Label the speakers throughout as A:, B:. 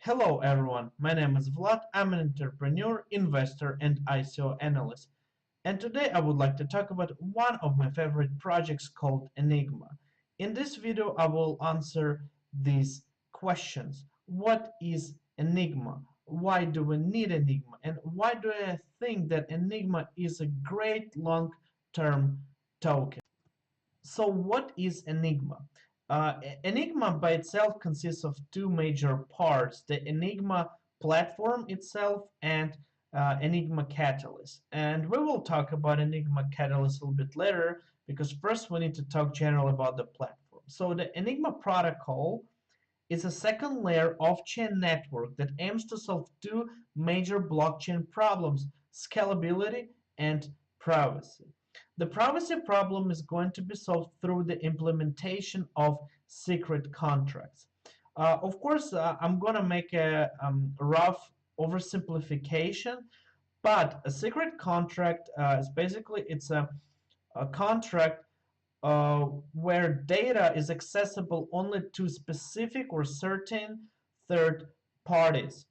A: Hello everyone, my name is Vlad. I'm an entrepreneur, investor, and ICO analyst. And today I would like to talk about one of my favorite projects called Enigma. In this video, I will answer these questions. What is Enigma? Why do we need Enigma? And why do I think that Enigma is a great long-term token? So what is Enigma? Enigma by itself consists of two major parts, the Enigma platform itself and Enigma Catalyst. And we will talk about Enigma Catalyst a little bit later because first we need to talk generally about the platform. So the Enigma Protocol is a second layer off-chain network that aims to solve two major blockchain problems, scalability and privacy. The privacy problem is going to be solved through the implementation of secret contracts. Of course, I'm going to make a rough oversimplification, but a secret contract is basically a contract where data is accessible only to specific or certain third parties.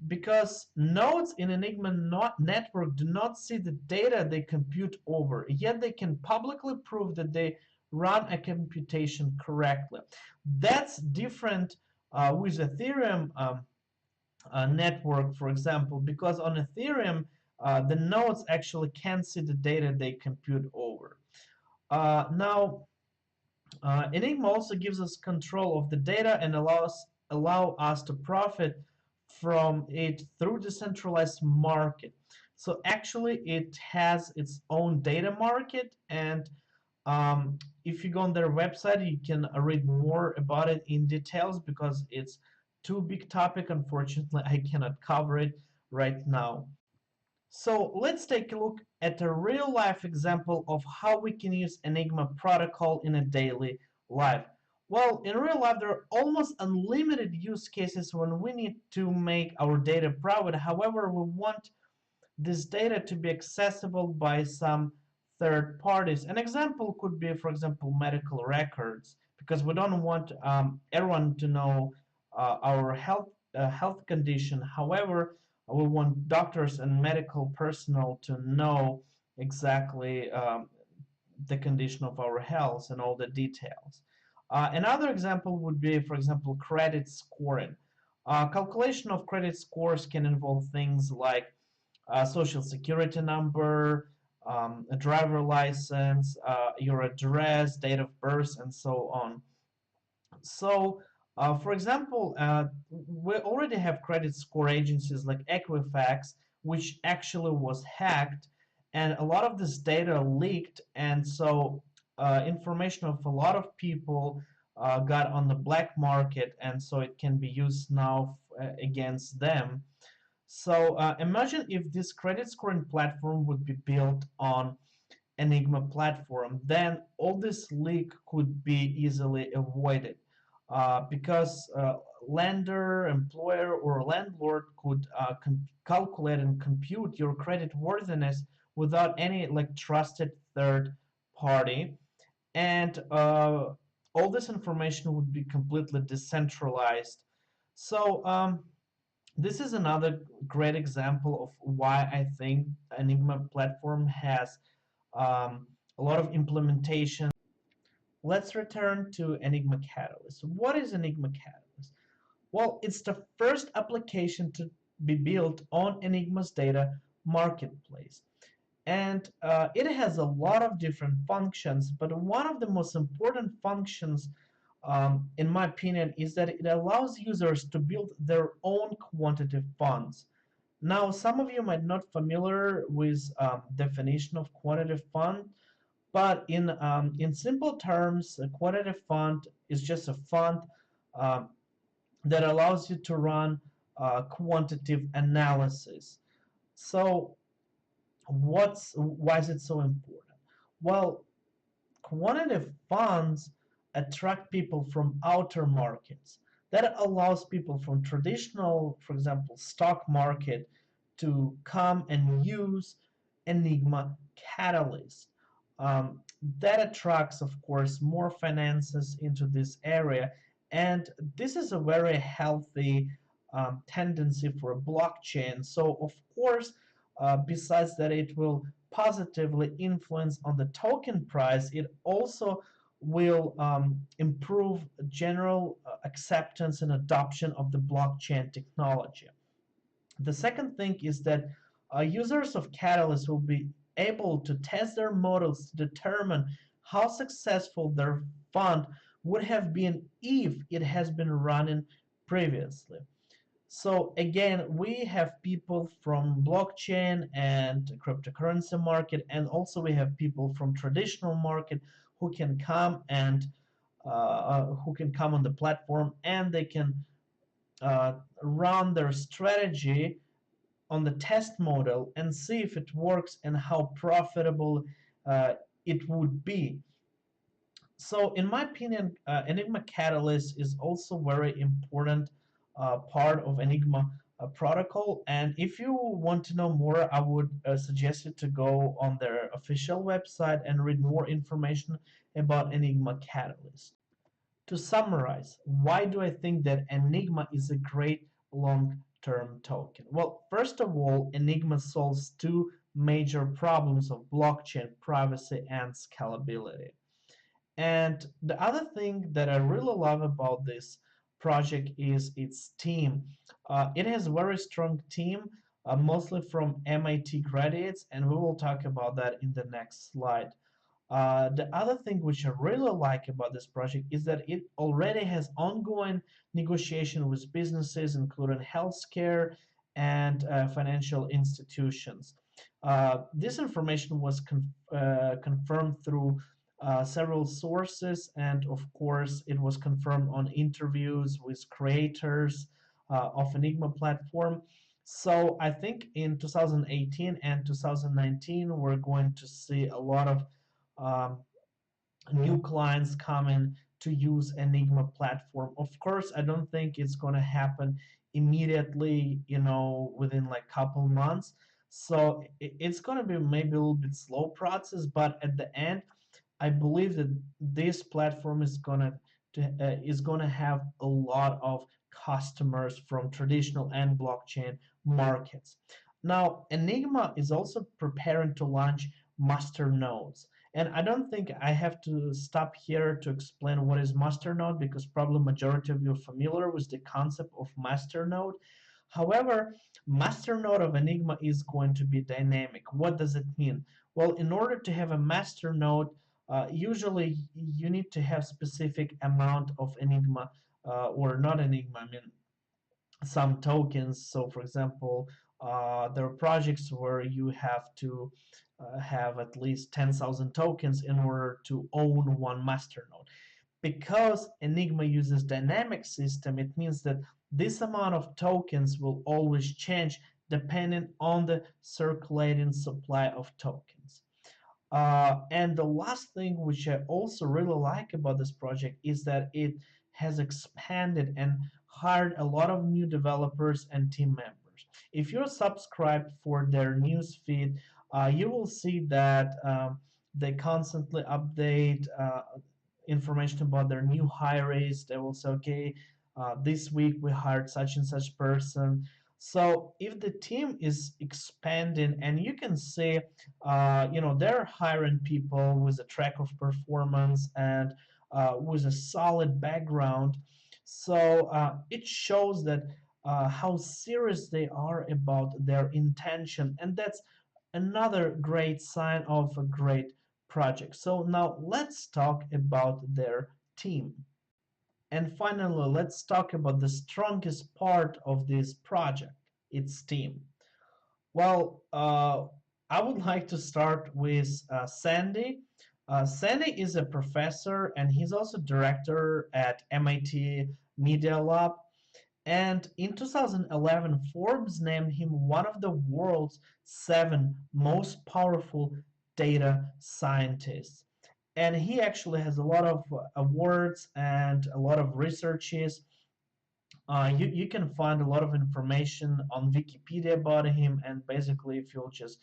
A: Because nodes in Enigma network do not see the data they compute over, yet they can publicly prove that they run a computation correctly. That's different with Ethereum network, for example, because on Ethereum, the nodes actually can't see the data they compute over. Now, Enigma also gives us control of the data and allow us to profit from it through decentralized market. So actually, it has its own data market, and if you go on their website, you can read more about it in details because it's too big topic. Unfortunately, I cannot cover it right now. So let's take a look at a real-life example of how we can use Enigma protocol in a daily life. Well, in real life, there are almost unlimited use cases when we need to make our data private. However, we want this data to be accessible by some third parties. An example could be, for example, medical records, because we don't want everyone to know our health condition. However, we want doctors and medical personnel to know exactly the condition of our health and all the details. Another example would be, for example, credit scoring. Calculation of credit scores can involve things like social security number, a driver license, your address, date of birth, and so on. So, for example, we already have credit score agencies like Equifax, which actually was hacked, and a lot of this data leaked, and so information of a lot of people got on the black market, and so it can be used now against them. So imagine if this credit scoring platform would be built on Enigma platform, then all this leak could be easily avoided because lender, employer, or landlord could calculate and compute your credit worthiness without any like trusted third party, and all this information would be completely decentralized. So this is another great example of why I think Enigma platform has a lot of implementation. Let's return to Enigma Catalyst. What is Enigma Catalyst? Well, it's the first application to be built on Enigma's data marketplace. And it has a lot of different functions, but one of the most important functions, in my opinion, is that it allows users to build their own quantitative funds. Now, some of you might not familiar with definition of quantitative fund, but in simple terms, a quantitative fund is just a fund um, that allows you to run quantitative analysis. So why is it so important? Well, quantitative funds attract people from outer markets. That allows people from traditional, for example, stock market to come and use Enigma Catalyst. That attracts, of course, more finances into this area, And this is a very healthy tendency for a blockchain. So, of course, besides that, it will positively influence on the token price, it also will improve general acceptance and adoption of the blockchain technology. The second thing is that users of Catalyst will be able to test their models to determine how successful their fund would have been if it has been running previously. So again, we have people from blockchain and cryptocurrency market, and also we have people from traditional market who can come and who can come on the platform, and they can run their strategy on the test model and see if it works and how profitable uh, it would be. So, in my opinion, Enigma Catalyst is also very important part of Enigma protocol. And if you want to know more, I would suggest you to go on their official website and read more information about Enigma Catalyst. To summarize, why do I think that Enigma is a great long-term token? Well, first of all, Enigma solves two major problems of blockchain privacy and scalability. And the other thing that I really love about this project is its team. It has a very strong team, mostly from MIT graduates, and we will talk about that in the next slide. The other thing which I really like about this project is that it already has ongoing negotiation with businesses, including healthcare and financial institutions. This information was confirmed through several sources, and of course, it was confirmed on interviews with creators of Enigma platform. So I think in 2018 and 2019, we're going to see a lot of um, new clients coming to use Enigma platform. Of course, I don't think it's going to happen immediately, within like couple months. So it's going to be maybe a little bit slow process, but at the end, I believe that this platform is gonna have a lot of customers from traditional and blockchain markets. Now, Enigma is also preparing to launch master nodes. And I don't think I have to stop here to explain what is master node because probably majority of you are familiar with the concept of master node. However, master node of Enigma is going to be dynamic. What does it mean? Well, in order to have a master node, usually you need to have specific amount of Enigma or not Enigma, I mean some tokens. So for example, there are projects where you have to have at least 10,000 tokens in order to own one master node. Because Enigma uses dynamic system, it means that this amount of tokens will always change depending on the circulating supply of tokens. And the last thing which I also really like about this project is that it has expanded and hired a lot of new developers and team members. If you're subscribed for their news feed, you will see that they constantly update information about their new hires. They will say, okay, this week we hired such and such person. So if the team is expanding and you can see they're hiring people with a track of performance and with a solid background. So it shows that how serious they are about their intention, and that's another great sign of a great project. So now let's talk about their team. And finally, let's talk about the strongest part of this project, its team. Well, I would like to start with Sandy. Sandy is a professor and he's also director at MIT Media Lab. And in 2011, Forbes named him one of the world's 7 most powerful data scientists. And he actually has a lot of awards and a lot of researches. You can find a lot of information on Wikipedia about him, and basically, if you'll just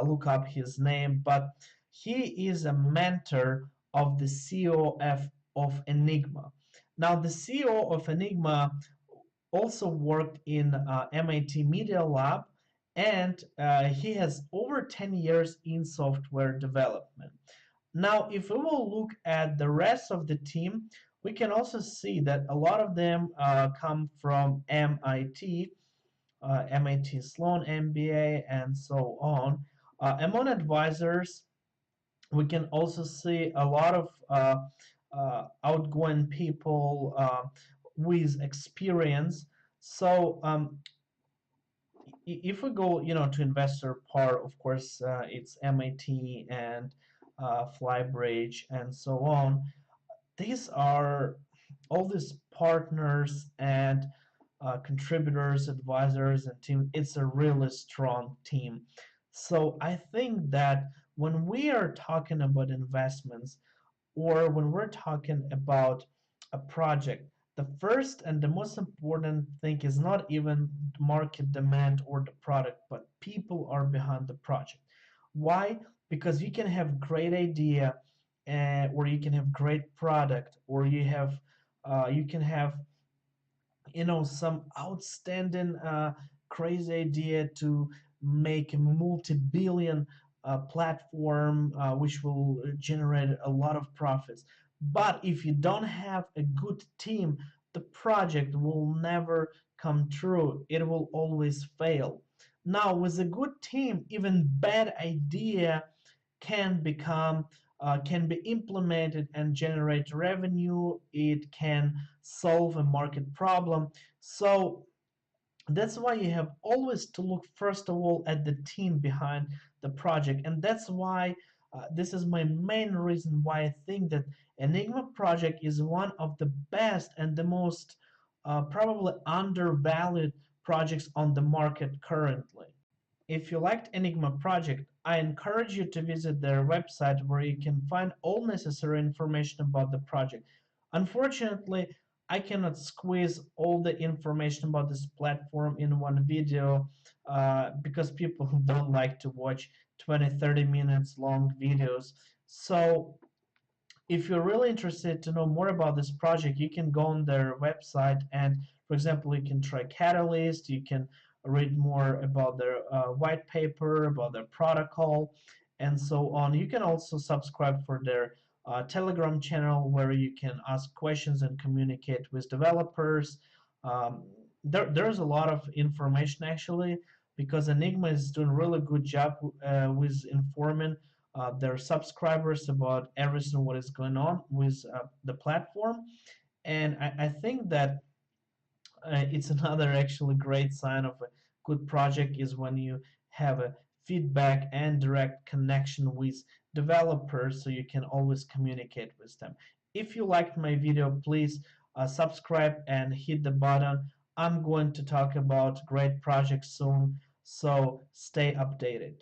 A: look up his name, but he is a mentor of the CEO of Enigma. Now, the CEO of Enigma also worked in MIT Media Lab, and he has over 10 years in software development. Now, if we will look at the rest of the team, we can also see that a lot of them come from MIT, MIT Sloan MBA, and so on. Among advisors, we can also see a lot of outgoing people with experience. So if we go, to investor part, of course, it's MIT and Flybridge and so on. These are all these partners and contributors, advisors, and team. It's a really strong team. So I think that when we are talking about investments, or when we're talking about a project, the first and the most important thing is not even market demand or the product, but people are behind the project. Why? Because you can have great idea, or you can have great product, or you can have some outstanding crazy idea to make a multi-billion platform which will generate a lot of profits, but if you don't have a good team, the project will never come true. It will always fail. Now, with a good team, even bad idea can be implemented and generate revenue. It can solve a market problem. So that's why you have always to look first of all at the team behind the project, and that's why this is my main reason why I think that Enigma project is one of the best and the most probably undervalued projects on the market currently. If you liked Enigma project, I encourage you to visit their website where you can find all necessary information about the project. Unfortunately, I cannot squeeze all the information about this platform in one video because people don't like to watch 20-30 minutes long videos. So if you're really interested to know more about this project, you can go on their website and, for example, you can try Catalyst, you can read more about their white paper, about their protocol, and so on. You can also subscribe for their Telegram channel where you can ask questions and communicate with developers. There's a lot of information actually because Enigma is doing a really good job with informing their subscribers about everything what is going on with the platform. And I think that it's another actually great sign of a good project is when you have a feedback and direct connection with developers so you can always communicate with them. If you liked my video, please subscribe and hit the button. I'm going to talk about great projects soon, so stay updated.